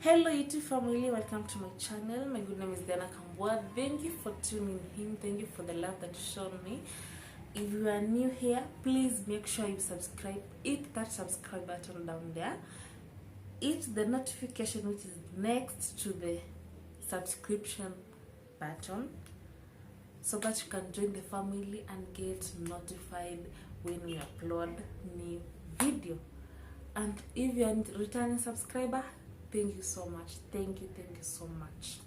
Hello YouTube family, welcome to my channel. My good name is Diana Kambua. Thank you for tuning in. Thank you for the love that you shown me. If you are new here, please make sure you subscribe. Hit that subscribe button down there. Hit the notification which is next to the subscription button so that you can join the family and get notified when we upload new video. And if you are a returning subscriber, thank you so much. Thank you so much.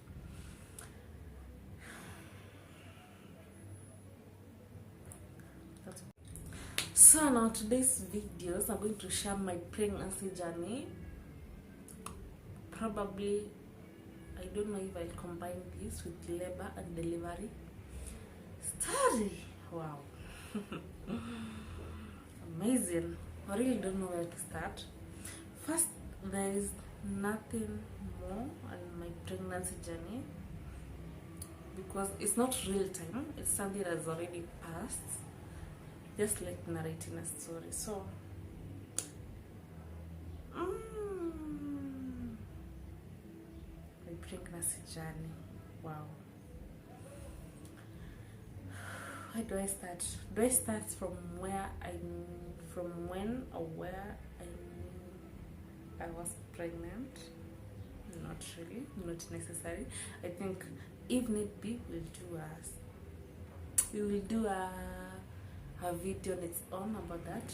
So now today's videos, I'm going to share my pregnancy journey. Probably, I don't know if I'll combine this with labor and delivery story. Wow. Amazing. I really don't know where to start. First, there is nothing more on my pregnancy journey because it's not real time. It's something that has already passed, just like narrating a story. So my pregnancy journey. Wow. Where do I start? Do I start from when or where I was pregnant? Not really, not necessary. I think if need be, we will do a video on its own about that.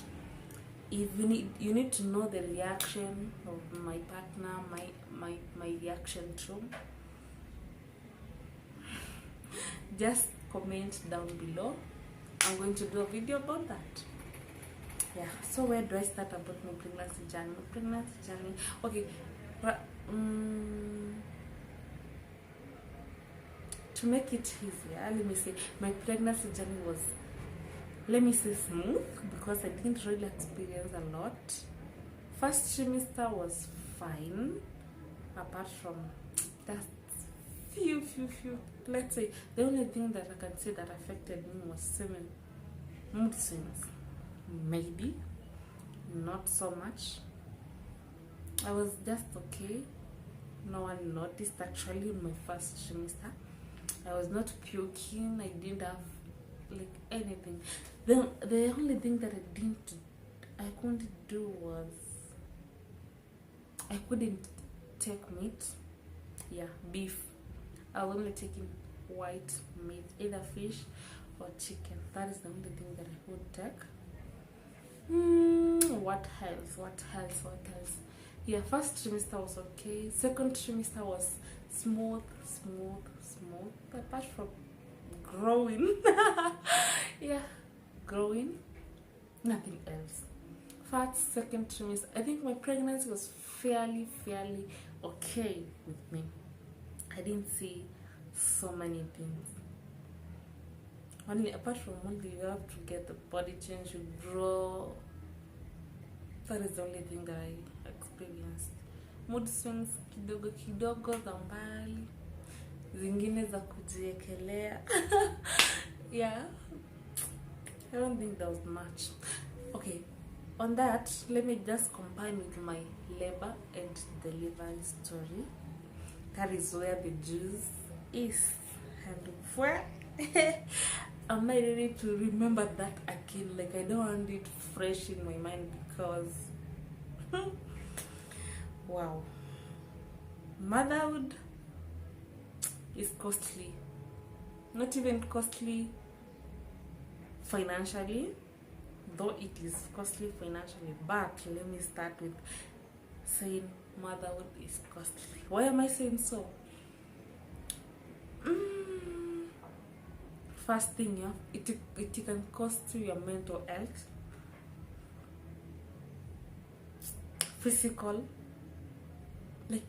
If you need to know the reaction of my partner, my reaction too, just comment down below. I'm going to do a video about that. Yeah, so where do I start about my pregnancy journey? Okay, to make it easier, let me say my pregnancy journey was, let me say, smooth, because I didn't really experience a lot. First trimester was fine, apart from that few, let's say, the only thing that I can say that affected me was mood swings. Maybe not so much. I was just okay. No one noticed actually in my first trimester. I was not puking. I didn't have like anything. The only thing that I couldn't do was I couldn't take meat. Yeah, beef. I was only taking white meat, either fish or chicken. That is the only thing that I could take. What else? Yeah, first trimester was okay. Second trimester was smooth. Apart from growing, yeah, growing, nothing else. First, second trimester, I think my pregnancy was fairly okay with me. I didn't see so many things. Only apart from only you have to get the body change, you grow. That is the only thing that I experienced. Mood swings kidogo za mbali, zingine za kujiekelea. Yeah, I don't think there was much. Okay, on that, let me just combine with my labor and delivery story. That is where the juice is. And where am I ready to remember that again? Like, I don't want it fresh in my mind because wow, motherhood is costly. Not even costly financially, though it is costly financially, but let me start with saying motherhood is costly. Why am I saying so? First thing, yeah, it can cost you your mental health, physical, like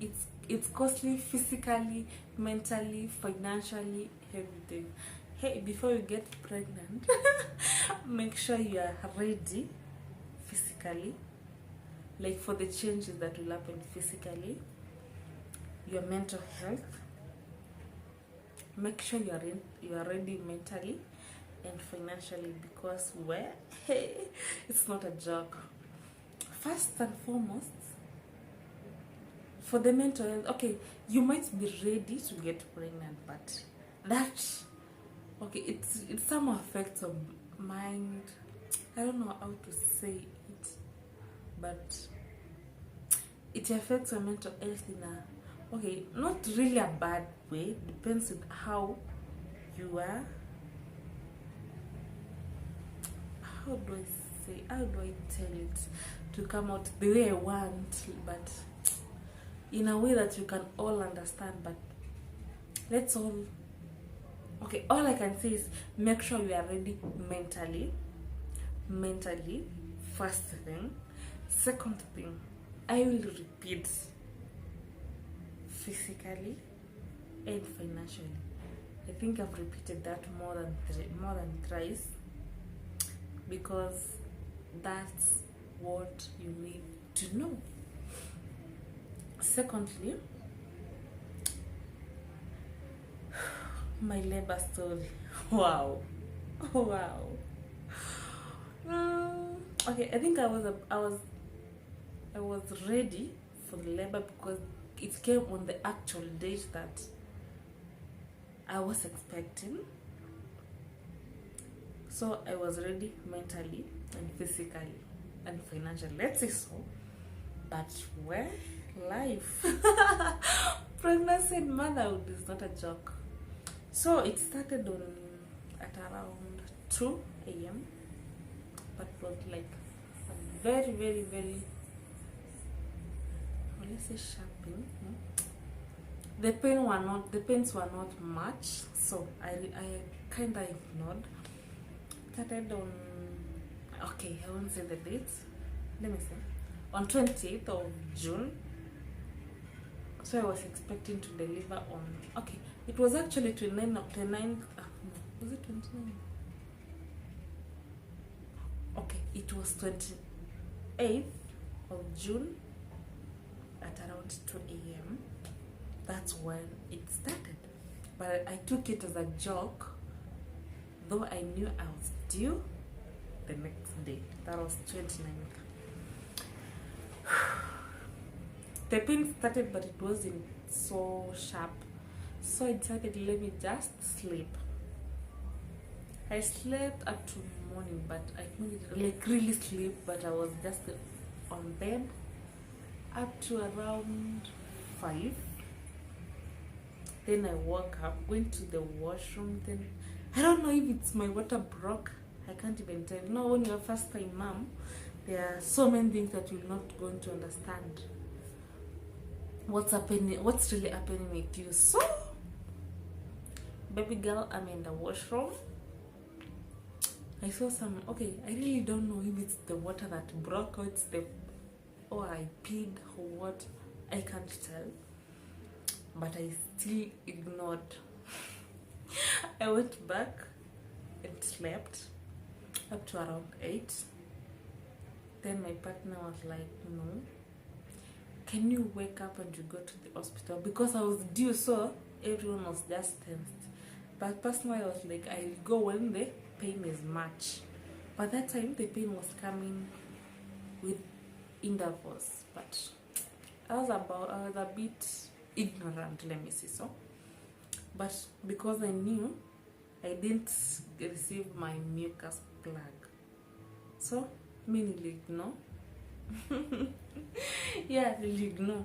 it's costly physically, mentally, financially, everything. Hey, before you get pregnant, make sure you are ready physically, like for the changes that will happen physically, your mental health. Make sure you are ready mentally and financially, because it's not a joke. First and foremost, for the mental health, okay, you might be ready to get pregnant, but that, okay, it somehow affects your mind. I don't know how to say it, but it affects your mental health in a, okay, not really a bad way, depends on how you are. How do I tell it to come out the way I want, but in a way that you can all understand. But let's all, okay, all I can say is make sure you are ready mentally, first thing. Second thing, I will repeat, physically and financially. I think I've repeated that more than thrice, because that's what you need to know. Secondly, my labor story. Wow. Okay, I think I was ready for the labor because it came on the actual date that I was expecting. So I was ready mentally and physically and financially. Let's say so. But where life, pregnancy and motherhood is not a joke. So it started at around 2 a.m. but it was like a very, very, very, let's say, sharping. The pains were not much, so I kind of ignored. Started on, okay, I won't say the date. Let me say, on 28th of June. So I was expecting to deliver on, okay, it was actually 29th, was it 29? Okay, it was 28th of June at around 2 a.m. That's when it started. But I took it as a joke, though I knew I was due the next day. That was 29th. The pain started, but it wasn't so sharp. So I decided, let me just sleep. I slept up to morning, but I couldn't like really sleep, but I was just on bed up to around 5. Then I woke up, went to the washroom. Then I don't know if it's my water broke. I can't even tell. No, when you're first time mom, there are so many things that you're not going to understand. What's happening? What's really happening with you? So, baby girl, I'm in the washroom. I saw some. Okay, I really don't know if it's the water that broke or I peed or what. I can't tell. But I still ignored. I went back and slept up to around 8. Then my partner was like, no, can you wake up and you go to the hospital? Because I was due, so everyone was just tensed. But personally, I was like, I'll go when the pain is much. By that time, the pain was coming with intervals. But I was a bit ignorant, let me say so. But because I knew I didn't receive my mucus plug, so really ignore. Yeah, really ignore.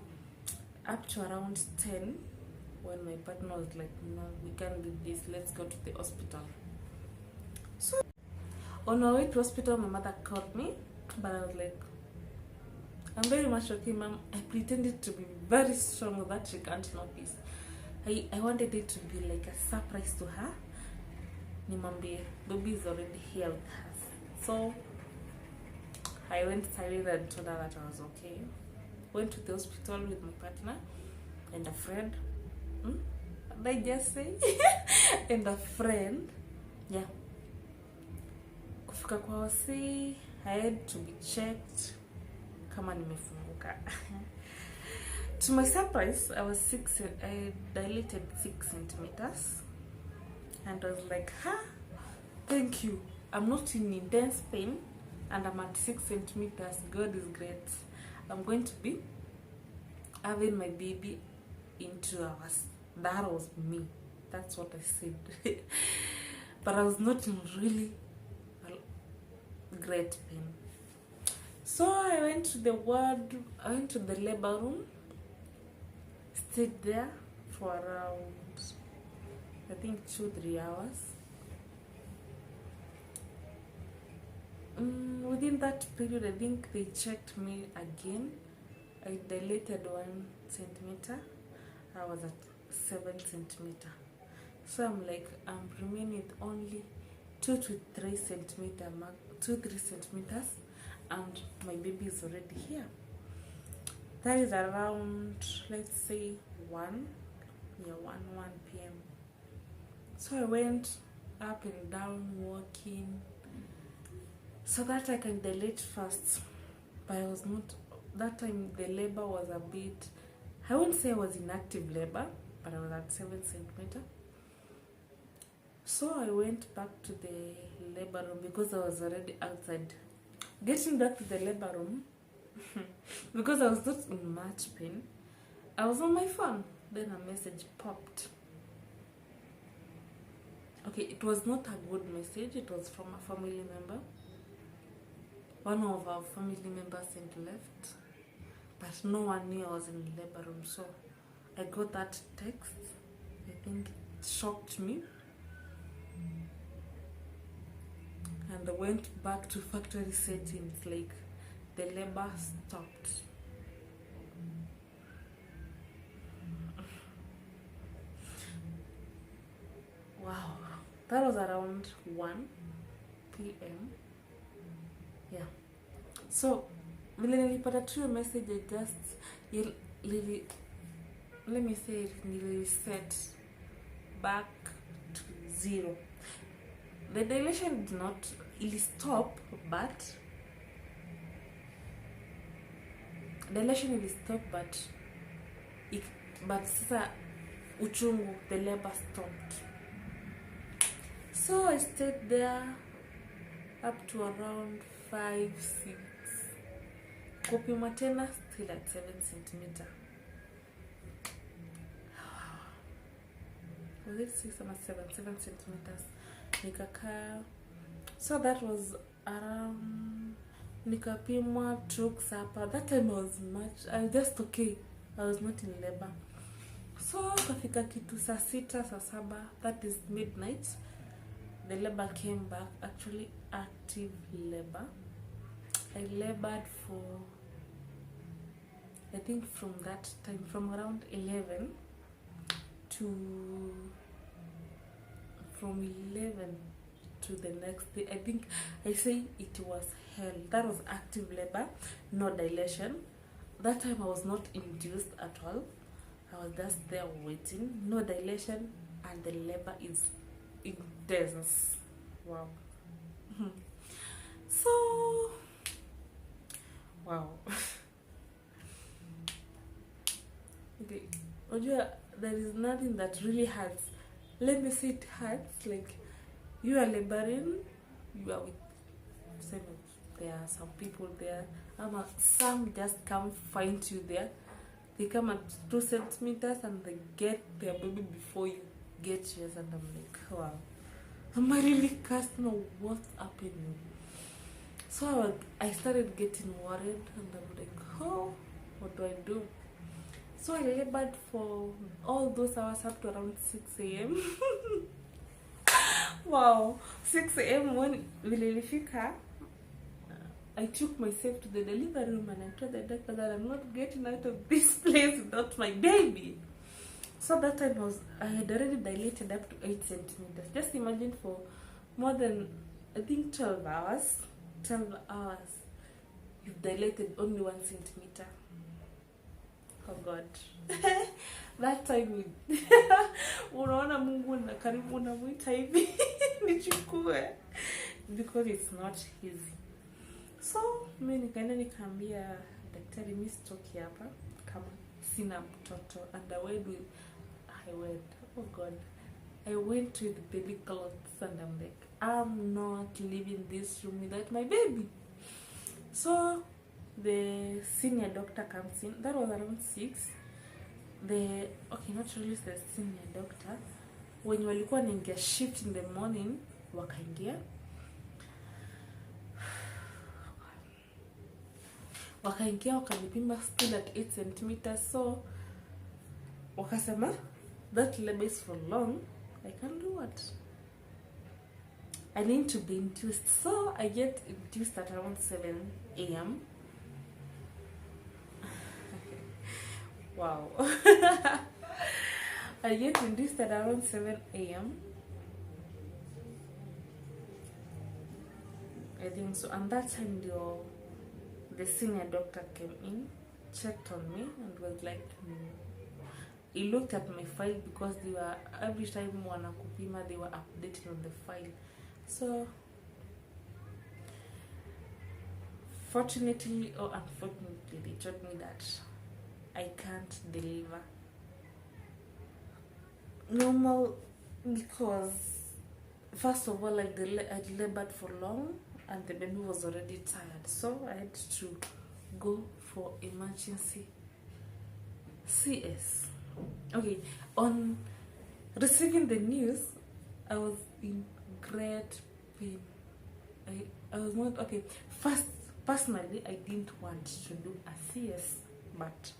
Up to around 10, when my partner was like, no, we can't do this, let's go to the hospital. So on our way to hospital, my mother called me, but I was like, I'm very much okay, mom. I pretended to be very strong that she can't notice. I wanted it to be like a surprise to her. Nimambie, baby is already here with us. So I went silent and told her that I was okay. Went to the hospital with my partner and a friend. Did I just say? And a friend. Yeah. Kufika kwa wasi, I had to be checked kama nimefunguka. To my surprise, I dilated 6 centimeters. And I was like, thank you. I'm not in intense pain and I'm at 6 centimeters. God is great. I'm going to be having my baby in 2 hours. That was me. That's what I said. But I was not in really great pain. So I went to the labor room, stayed there for around, I think, 2-3 hours. Within that period, I think they checked me again. I dilated 1 centimeter. I was at 7 centimeter. So I'm like, I'm remaining with only 2-3 centimeters, and my baby is already here. That is around, let's say, 1 p.m. So I went up and down walking so that I can dilate fast. But I was not, that time the labor was a bit, I wouldn't say I was in active labor, but I was at 7 centimeter. So I went back to the labor room because I was already outside. Getting back to the labor room, because I was not in much pain, I was on my phone. Then a message popped. Okay, it was not a good message. It was from a family member. One of our family members had left, but no one knew I was in the labor room. So I got that text. I think it shocked me. And I went back to factory settings, like the labor stopped. Wow, that was around 1 p.m. Yeah. So, vile nilipata tu message, I just let me say it, reset back to 0. The dilation did not really stop, but sasa uchungu, the labor stopped. So I stayed there up to around 5-6. Kupima tena still at 7 centimeter. Was it 6 or 7 centimeters? Nikaka. So that was around, nikapimwa, took supper. That time I was just okay. I was not in labor. So kafika kitu saa 6, saa 7, that is midnight. The labor came back, actually active labor. I labored for, I think from that time, from around 11 to the next day. I think I say it was hell. That was active labor, no dilation. That time I was not induced at all. I was just there waiting, no dilation, and the labor is intense. Wow. So, wow. Okay, there is nothing that really hurts. Let me say it hurts. Like, you are laboring, you are with there are some people there, some just come find you there. They come at 2 centimeters and they get their baby before you get yours, and I'm like, wow, am I really casting or what's happening? So I started getting worried, and I'm like, oh, what do I do? So I labored for all those hours up to around 6 a.m. Wow, 6 a.m. when vililifika, I took myself to the delivery room and I told the doctor that I'm not getting out of this place without my baby. So that time I had already dilated up to 8 centimeters. Just imagine, for more than, I think, 12 hours, you've dilated only 1 centimeter. Oh God. That time unaona Mungu na karibu unamuita hivi nichukue, because it's not easy. So mimi nikaenda nikaambia daktari, mimi sitoki hapa kama sina mtoto. And oh God, I went with baby clothes, and I'm like, I'm not leaving this room without my baby. So the senior doctor comes in. That was around 6. Not really the senior doctor, wenye walikuwa naingia shift in the morning wakaingia wakanipima still at 8 centimeters. So wakasema that labor is for long, I can do what, I need to be induced. So I get induced at around 7 a.m. Wow. I get induced at around 7 a.m. I think so. And that time the senior doctor came in, checked on me, and was like, he looked at my file because they were, every time wanakupima, they were updating on the file. So fortunately or unfortunately, they told me that I can't deliver normal because first of all, like, I labored for long and the baby was already tired, so I had to go for emergency CS. Okay, on receiving the news, I was in great pain. I was not okay. First, personally, I didn't want to do a CS, but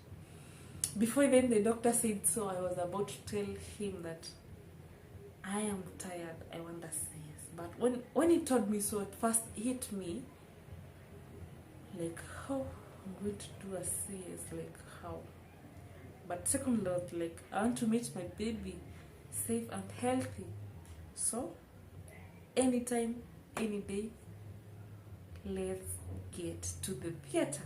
before then the doctor said so, I was about to tell him that I am tired, I want a CS. But when he told me so, it first hit me like, how I'm going to do a CS, like how? But second, like, I want to meet my baby safe and healthy. So anytime, any day, let's get to the theater.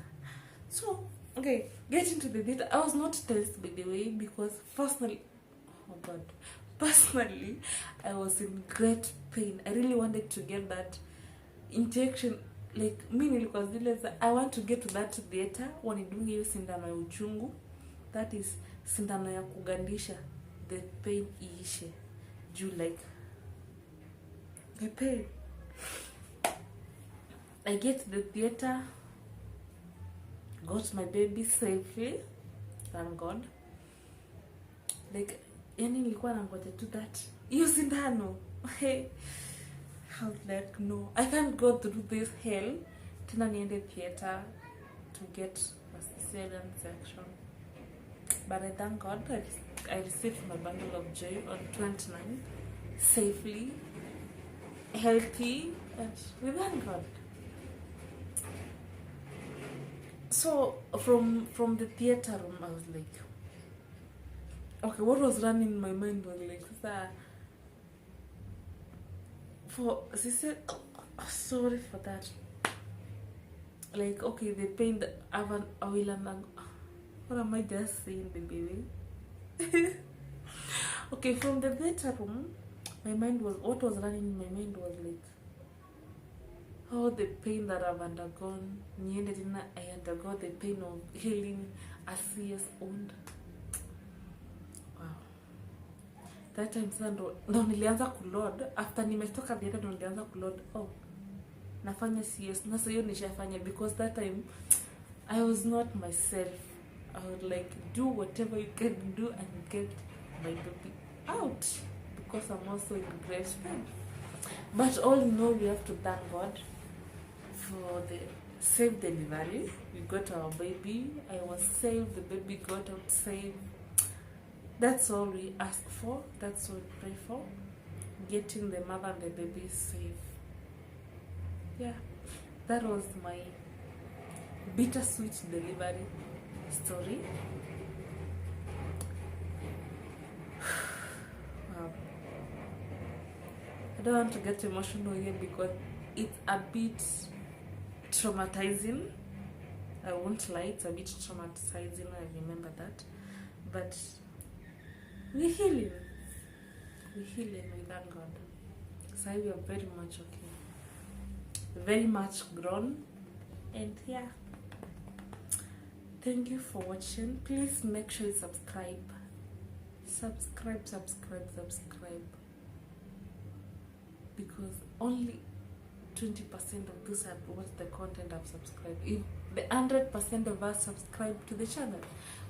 So okay, getting to the theater, I was not tense by the way, because personally, I was in great pain. I really wanted to get that injection. Like, I want to get to that theater wanidunge hiyo sindano ya uchungu, that is sindano ya kugandisha, the pain iishe juu, like the pain. I get to the theater, got my baby safely, thank God. Like, yani nilikuwa nangoja tu that hiyo sindano. Hey, how, like, no, I can't go through this hell tena niende theater to get a cesarean section. But I thank God I received my bundle of joy on 29th, safely, healthy, and we thank God. So from the theater room, I was like, okay, what was running in my mind was like, she said, sorry for that. Like, okay, the pain that what am I just saying, baby? Okay, from the theater room, what was running in my mind was like, oh, the pain that I've undergone. I undergo the pain of healing a CS wound. Wow. That time ndo nilianza kuload. After nimetoka theater ndo nilianza kuload. Oh, nafanya CS. Na hiyo nishafanya, because that time I was not myself. I would like do whatever you can do and get my baby out, because I'm also in great pain. But all in all, we have to thank God for the safe delivery. We got our baby. I was safe. The baby got out safe. That's all we ask for. That's all we pray for. Getting the mother and the baby safe. Yeah, that was my bittersweet delivery story. Wow. I don't want to get emotional here because it's a bit traumatizing. I won't lie, it's a bit traumatizing, I remember that. But we're healing. We thank God. So we are very much okay. Very much grown. And yeah. Thank you for watching. Please make sure you subscribe. Subscribe. Because only 20% of those have watched the content I've subscribed. If the 100% of us subscribed to the channel,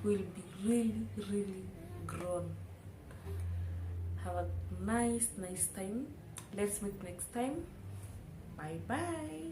will be really grown. Have a nice time. Let's meet next time. Bye bye.